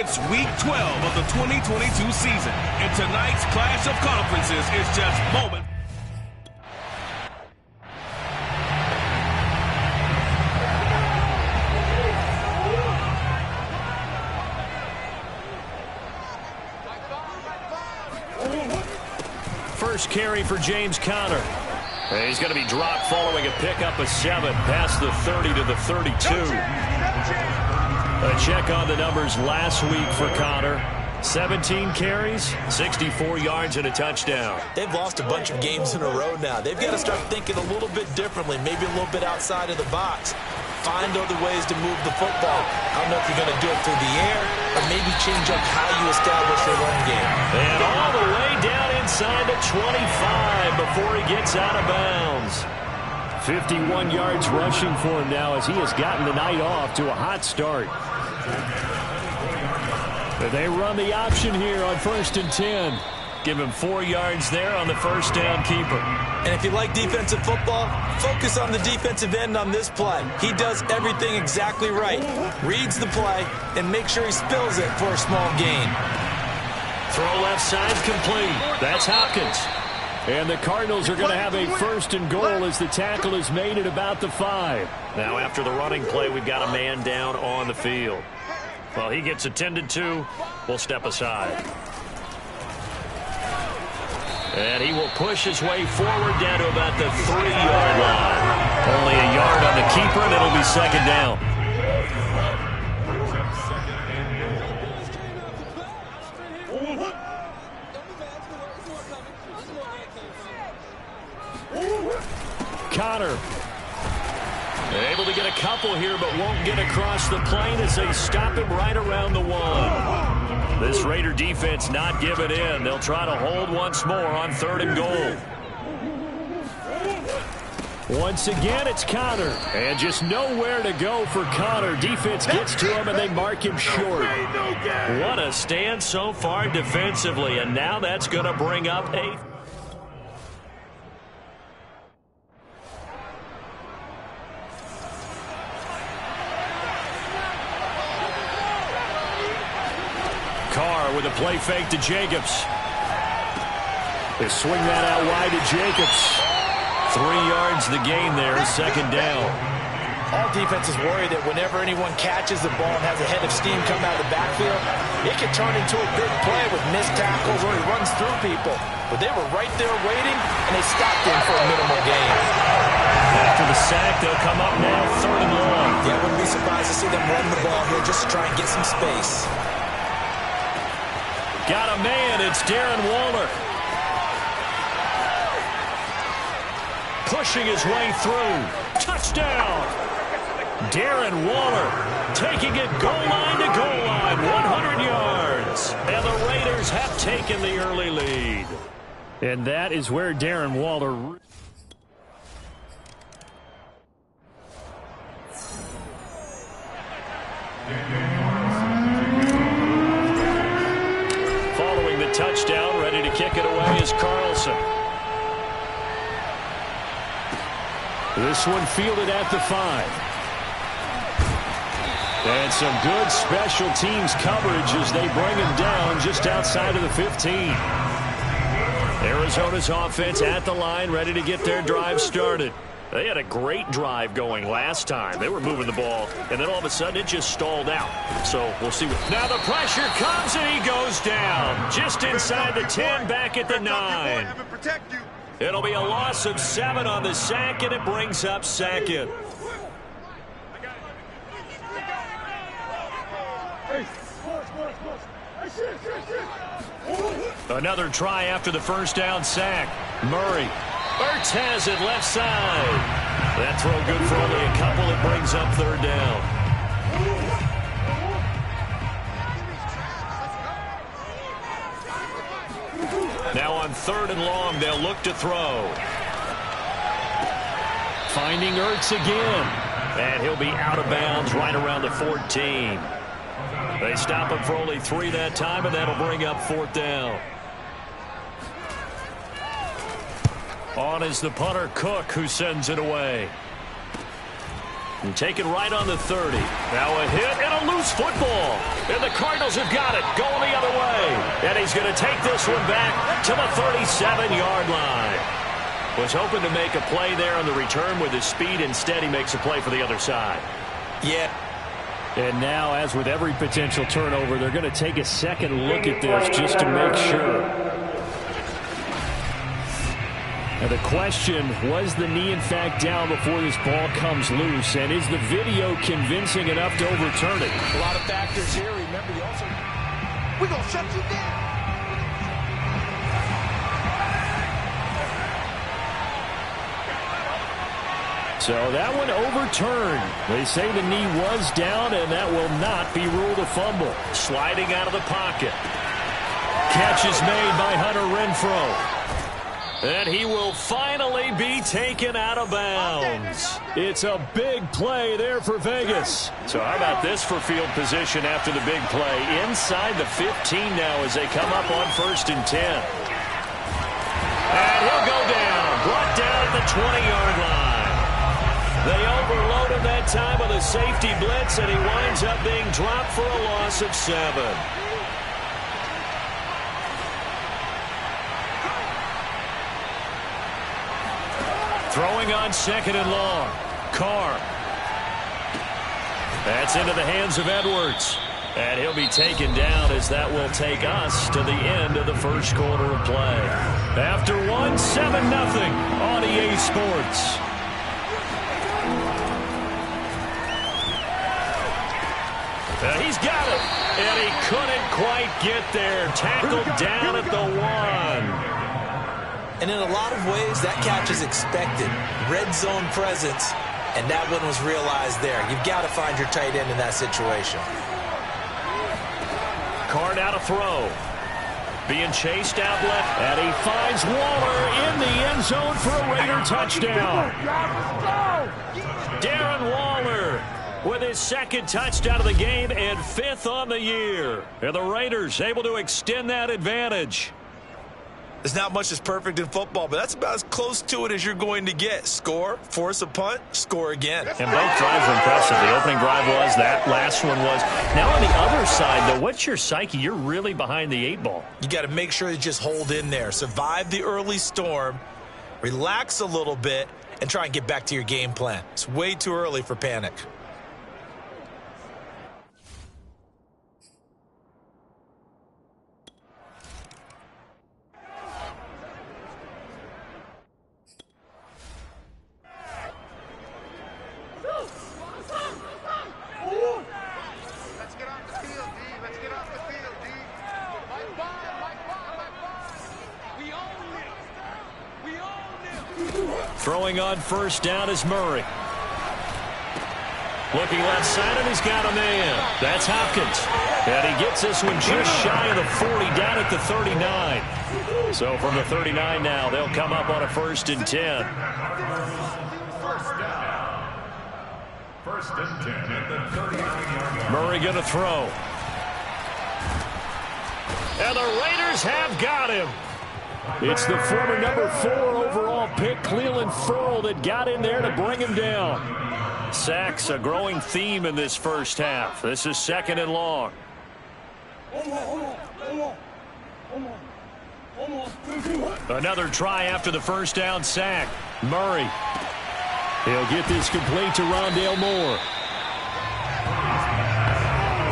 It's Week 12 of the 2022 season, and tonight's clash of conferences is just moment. First carry for James Conner. He's going to be dropped following a pickup of 7 past the 30 to the 32. A check on the numbers last week for Conner. 17 carries, 64 yards, and a touchdown. They've lost a bunch of games in a row now. They've got to start thinking a little bit differently, maybe a little bit outside of the box. Find other ways to move the football. I don't know if you're going to do it through the air or maybe change up how you establish your run game. And all the way down inside the 25 before he gets out of bounds. 51 yards rushing for him now as he has gotten the night off to a hot start. They run the option here on 1st and 10. Give him 4 yards there on the first down keeper. And if you like defensive football, focus on the defensive end on this play. He does everything exactly right. Reads the play and make sure he spills it for a small gain. Throw left side complete. That's Hopkins. And the Cardinals are going to have a 1st and goal as the tackle is made at about the 5. Now after the running play, we've got a man down on the field. Well, he gets attended to. We'll step aside. And he will push his way forward down to about the 3-yard line. Only a yard on the keeper, and it'll be 2nd down. Conner. Able to get a couple here, but won't get across the plane as they stop him right around the 1. This Raider defense not giving in. They'll try to hold once more on 3rd and goal. Once again, it's Conner. And just nowhere to go for Conner. Defense gets to him, and they mark him short. What a stand so far defensively, and now that's going to bring up a... Carr with a play fake to Jacobs. They swing that out wide to Jacobs. 3 yards the gain there, 2nd down. All defenses worry that whenever anyone catches the ball and has a head of steam come out of the backfield, it can turn into a big play with missed tackles or he runs through people. But they were right there waiting, and they stopped him for a minimal gain. After the sack, they'll come up now 3rd and long. Yeah, I wouldn't be surprised to see them run the ball here just to try and get some space. Got a man, it's Darren Waller. Pushing his way through. Touchdown! Darren Waller taking it goal line to goal line, 100 yards. And the Raiders have taken the early lead. And that is where Darren Waller... Following the touchdown, ready to kick it away is Carlson. This one fielded at the 5. And some good special teams coverage as they bring him down just outside of the 15. Arizona's offense at the line, ready to get their drive started. They had a great drive going last time. They were moving the ball, and then all of a sudden it just stalled out. So we'll see. Now the pressure comes, and he goes down. Just inside the 10, back at the 9. It'll be a loss of 7 on the sack, and it brings up 2nd. Another try after the first down sack. Murray. Ertz has it left side. That throw good for only a couple. It brings up 3rd down. Now on 3rd and long, they'll look to throw. Finding Ertz again. And he'll be out of bounds right around the 14. They stop him for only 3 that time, and that'll bring up 4th down. On is the punter, Cook, who sends it away. And taken right on the 30. Now a hit and a loose football. And the Cardinals have got it, going the other way. And he's going to take this one back to the 37-yard line. Was hoping to make a play there on the return with his speed. Instead, he makes a play for the other side. Yeah. And now, as with every potential turnover, they're going to take a second look at this just to make sure. Now the question, was the knee in fact down before this ball comes loose? And is the video convincing enough to overturn it? A lot of factors here. Remember, you also... We're going to shut you down. So that one overturned. They say the knee was down, and that will not be ruled a fumble. Sliding out of the pocket. Catch is made by Hunter Renfrow. And he will finally be taken out of bounds. It's a big play there for Vegas. So how about this for field position after the big play? Inside the 15 now as they come up on 1st and 10. And he'll go down. Brought down at the 20-yard line. They overload him that time with a safety blitz, and he winds up being dropped for a loss of 7. Throwing on 2nd and long. Carr. That's into the hands of Edwards. And he'll be taken down as that will take us to the end of the first quarter of play. After one, 7-0 on EA Sports. He's got it, and he couldn't quite get there. Tackled down at the 1. And in a lot of ways, that catch is expected. Red zone presence, and that one was realized there. You've got to find your tight end in that situation. Carr now to throw. Being chased out left, and he finds Waller in the end zone for a Raider touchdown. Darren Waller with his 2nd touchdown of the game and 5th on the year. And the Raiders able to extend that advantage. There's not much that's perfect in football, but that's about as close to it as you're going to get. Score, force a punt, score again. And both drives were impressive. The opening drive was, that last one was. Now on the other side, though, what's your psyche? You're really behind the 8 ball. You got to make sure you just hold in there. Survive the early storm, relax a little bit, and try and get back to your game plan. It's way too early for panic. Throwing on 1st down is Murray. Looking left side, and he's got a man. That's Hopkins. And he gets this one just shy of the 40, down at the 39. So from the 39 now, they'll come up on a 1st and 10. 1st and 10 at the 39-yard line. Murray going to throw. And the Raiders have got him. It's the former number 4 overall pick, Cleveland Ferrell, that got in there to bring him down. Sacks, a growing theme in this first half. This is 2nd and long. Another try after the 1st down sack. Murray. He'll get this complete to Rondale Moore.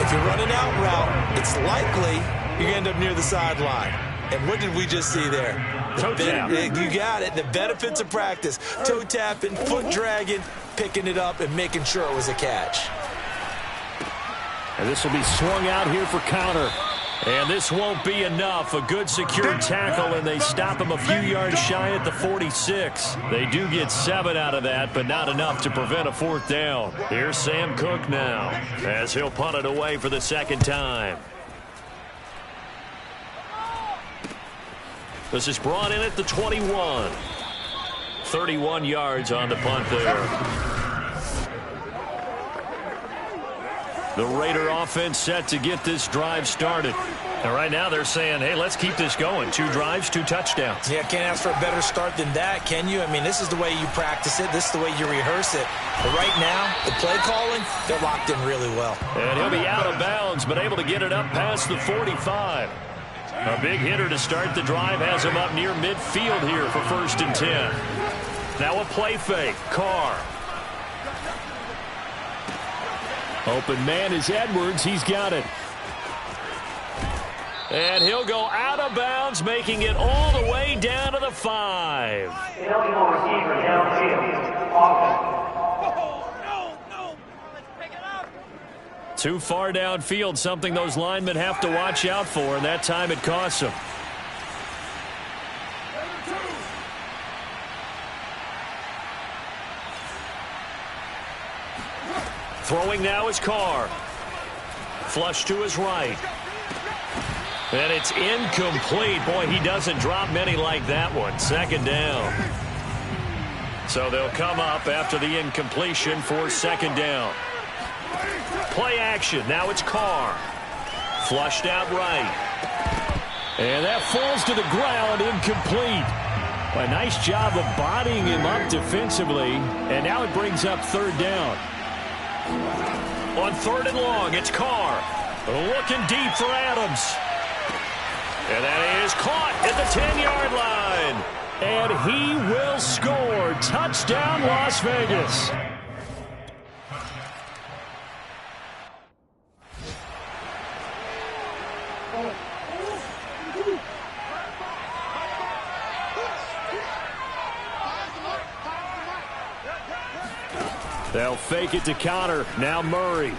If you're running out route, it's likely you're going to end up near the sideline. And what did we just see there? Toe tap. You got it. The benefits of practice. Toe tapping, foot dragging, picking it up, and making sure it was a catch. And this will be swung out here for counter. And this won't be enough. A good secure tackle, and they stop him a few yards shy at the 46. They do get 7 out of that, but not enough to prevent a 4th down. Here's Sam Cook now, as he'll punt it away for the 2nd time. This is brought in at the 21. 31 yards on the punt there. The Raider offense set to get this drive started. And right now they're saying, hey, let's keep this going. 2 drives, 2 touchdowns. Yeah, can't ask for a better start than that, can you? I mean, this is the way you practice it. This is the way you rehearse it. But right now, the play calling, they're locked in really well. And he'll be out of bounds, but able to get it up past the 45. A big hitter to start the drive has him up near midfield here for 1st and 10. Now a play fake. Carr. Open man is Edwards. He's got it. And he'll go out of bounds, making it all the way down to the 5. Eligible receiver downfield. Too far downfield, something those linemen have to watch out for, and that time it costs them. Throwing now is Carr. Flush to his right. And it's incomplete. Boy, he doesn't drop many like that one. 2nd down. So they'll come up after the incompletion for 2nd down. Play action. Now it's Carr. Flushed out right. And that falls to the ground, incomplete. A nice job of bodying him up defensively. And now it brings up 3rd down. On 3rd and long, it's Carr. Looking deep for Adams. And that is caught at the 10-yard line. And he will score. Touchdown, Las Vegas. They'll fake it to Connor. Now Murray.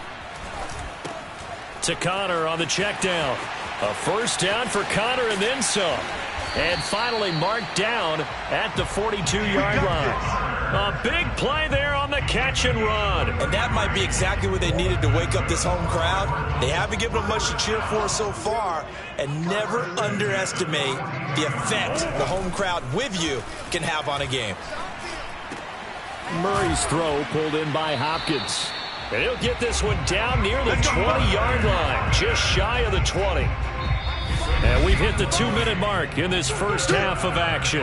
To Connor on the check down. A 1st down for Connor and then some. And finally marked down at the 42-yard line. A big play there on the catch and run. And that might be exactly what they needed to wake up this home crowd. They haven't given them much to cheer for so far. And never underestimate the effect the home crowd with you can have on a game. Murray's throw pulled in by Hopkins. And he'll get this one down near the 20-yard line, just shy of the 20. And we've hit the 2-minute mark in this first half of action.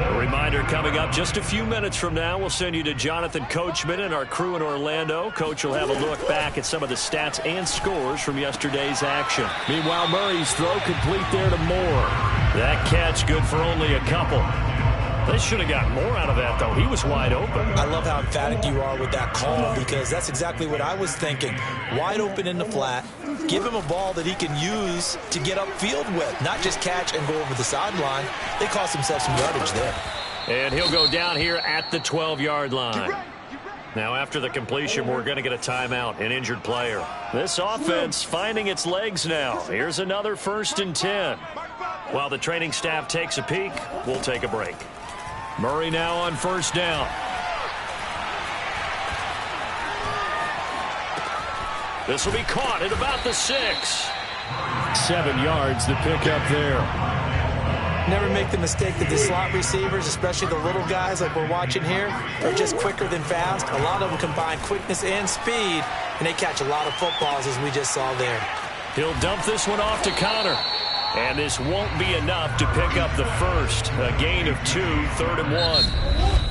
A reminder coming up just a few minutes from now, we'll send you to Jonathan Coachman and our crew in Orlando. Coach will have a look back at some of the stats and scores from yesterday's action. Meanwhile, Murray's throw complete there to Moore. That catch good for only a couple. They should have got more out of that, though. He was wide open. I love how emphatic you are with that call because that's exactly what I was thinking. Wide open in the flat. Give him a ball that he can use to get upfield with, not just catch and go over the sideline. They cost themselves some yardage there. And he'll go down here at the 12-yard line. Now, after the completion, we're going to get a timeout, an injured player. This offense finding its legs now. Here's another 1st and 10. While the training staff takes a peek, we'll take a break. Murray now on 1st down. This will be caught at about the 6. 7 yards, the pickup there. Never make the mistake that the slot receivers, especially the little guys like we're watching here, are just quicker than fast. A lot of them combine quickness and speed, and they catch a lot of footballs, as we just saw there. He'll dump this one off to Connor. And this won't be enough to pick up the first. A gain of 2, 3rd and 1.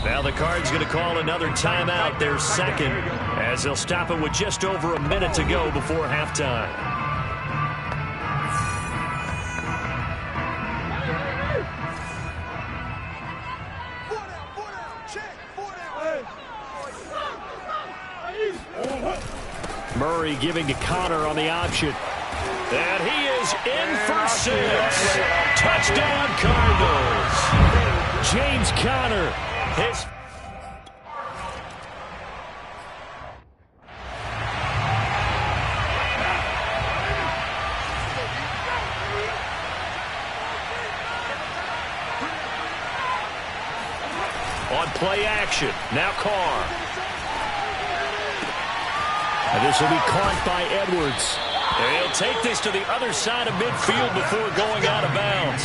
Now the Cards going to call another timeout, their 2nd, as they'll stop it with just over a minute to go before halftime. Murray giving to Connor on the option. And he is in for 6. Touchdown, Cardinals. James Conner. His on play action. Now Carr. And this will be caught by Edwards. And he'll take this to the other side of midfield before going out of bounds.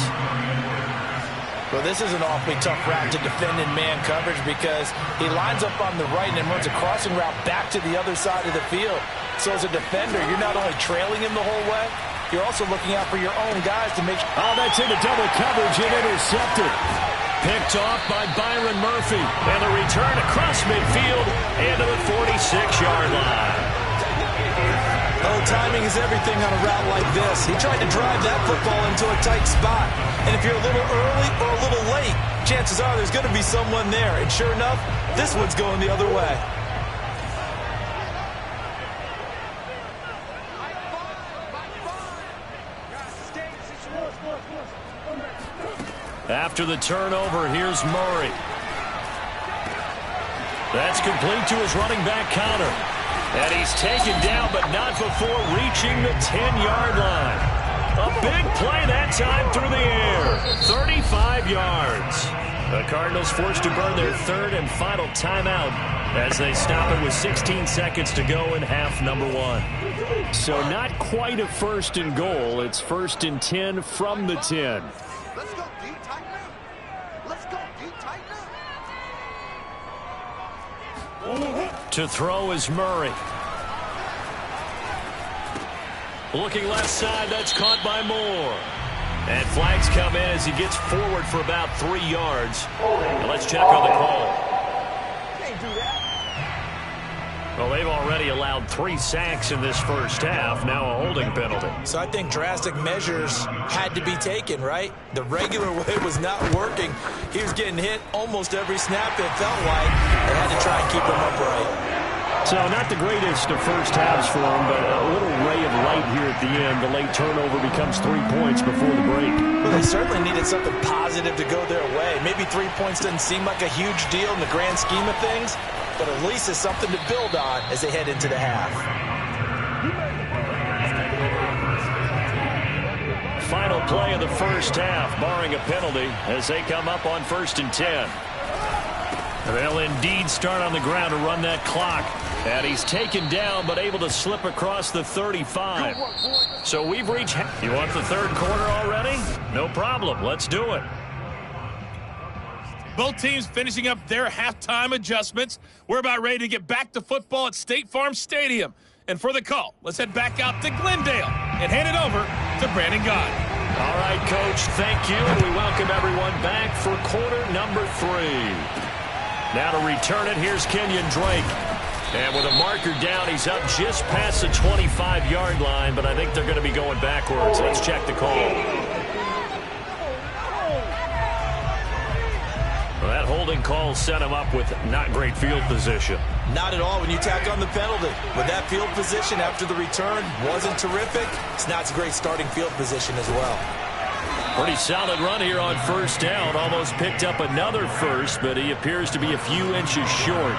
Well, this is an awfully tough route to defend in man coverage because he lines up on the right and then runs a crossing route back to the other side of the field. So as a defender, you're not only trailing him the whole way, you're also looking out for your own guys to make sure. Oh, that's into double coverage and intercepted. Picked off by Byron Murphy. And the return across midfield into the 46-yard line. Oh, timing is everything on a route like this. He tried to drive that football into a tight spot. And if you're a little early or a little late, chances are there's going to be someone there. And sure enough, this one's going the other way. After the turnover, here's Murray. That's complete to his running back counter. And he's taken down, but not before reaching the 10-yard line. A big play that time through the air. 35 yards. The Cardinals forced to burn their third and final timeout as they stop it with 16 seconds to go in half number 1. So not quite a first and goal. It's first and 10 from the 10. Let's go deep, tight now. Let's go deep, tight now. To throw is Murray. Looking left side, that's caught by Moore. And flags come in as he gets forward for about 3 yards. And let's check on the call. Can't do that. Well, they've already allowed 3 sacks in this first half, now a holding penalty. So I think drastic measures had to be taken, right? The regular way was not working. He was getting hit almost every snap, it felt like. They had to try and keep him upright. So not the greatest of first halves for him, but a little ray of light here at the end. The late turnover becomes 3 points before the break. Well, they certainly needed something positive to go their way. Maybe 3 points doesn't seem like a huge deal in the grand scheme of things, but at least it's something to build on as they head into the half. Final play of the first half, barring a penalty, as they come up on 1st and 10. They'll indeed start on the ground to run that clock. And he's taken down, but able to slip across the 35. So we've reached... You want the third quarter already? No problem. Let's do it. Both teams finishing up their halftime adjustments. We're about ready to get back to football at State Farm Stadium. And for the call, let's head back out to Glendale and hand it over to Brandon God. All right, Coach, thank you. And we welcome everyone back for quarter number 3. Now to return it, here's Kenyon Drake. And with a marker down, he's up just past the 25-yard line, but I think they're going to be going backwards. Let's check the call. Well, that holding call set him up with not great field position. Not at all when you tack on the penalty. But that field position after the return wasn't terrific. It's not a great starting field position as well. Pretty solid run here on first down. Almost picked up another first, but he appears to be a few inches short.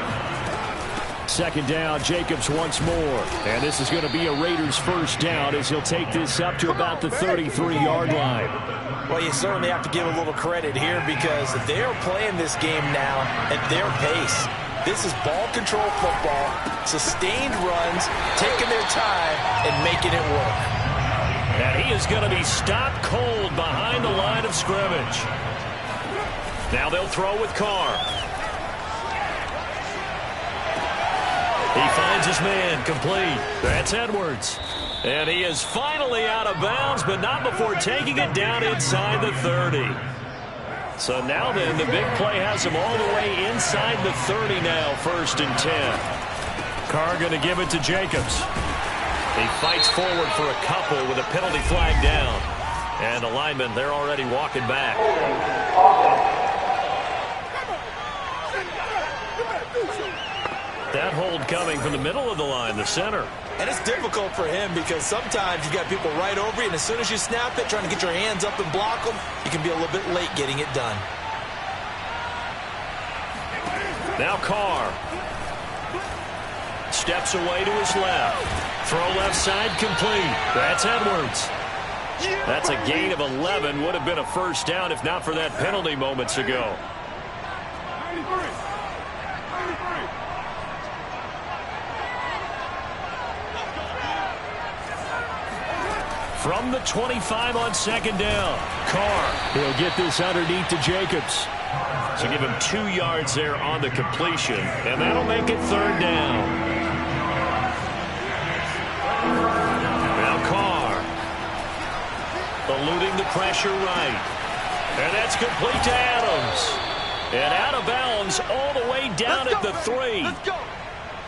Second down, Jacobs once more. And this is going to be a Raiders first down as he'll take this up to about the 33-yard line. Well, you certainly have to give a little credit here because they're playing this game now at their pace. This is ball control football, sustained runs, taking their time and making it work. And he is going to be stopped cold behind the line of scrimmage. Now they'll throw with Carr. He finds his man, complete. That's Edwards. And he is finally out of bounds, but not before taking it down inside the 30. So now then, the big play has him all the way inside the 30 now, 1st and 10. Carr going to give it to Jacobs. He fights forward for a couple with a penalty flag down. And the linemen, they're already walking back. That hold coming from the middle of the line, the center. And it's difficult for him because sometimes you've got people right over you, and as soon as you snap it, trying to get your hands up and block them, you can be a little bit late getting it done. Now Carr. Steps away to his left. Throw left side complete. That's Edwards. That's a gain of 11. Would have been a first down if not for that penalty moments ago. From the 25 on second down, Carr. He'll get this underneath to Jacobs. So give him 2 yards there on the completion, and that'll make it third down. Now Carr, eluding the pressure right. And that's complete to Adams. And out of bounds all the way down at the 3. Let's go.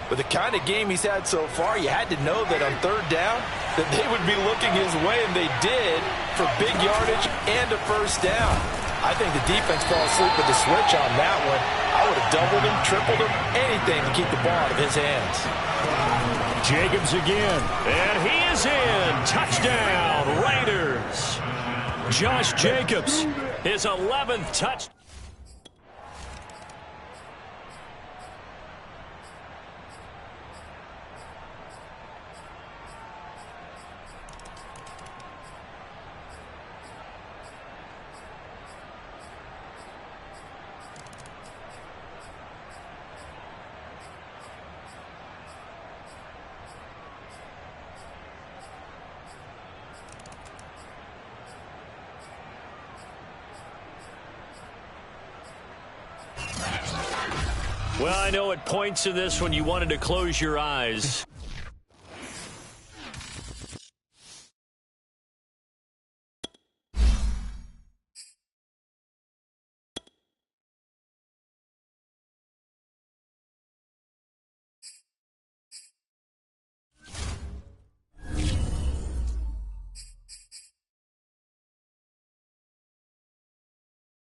With the kind of game he's had so far, you had to know that on third down that they would be looking his way, and they did, for big yardage and a first down. I think the defense fell asleep with the switch on that one. I would have doubled him, tripled him, anything to keep the ball out of his hands. Jacobs again. And he is in. Touchdown, Raiders. Josh Jacobs. His 11th touchdown. Well, I know at points in this when you wanted to close your eyes.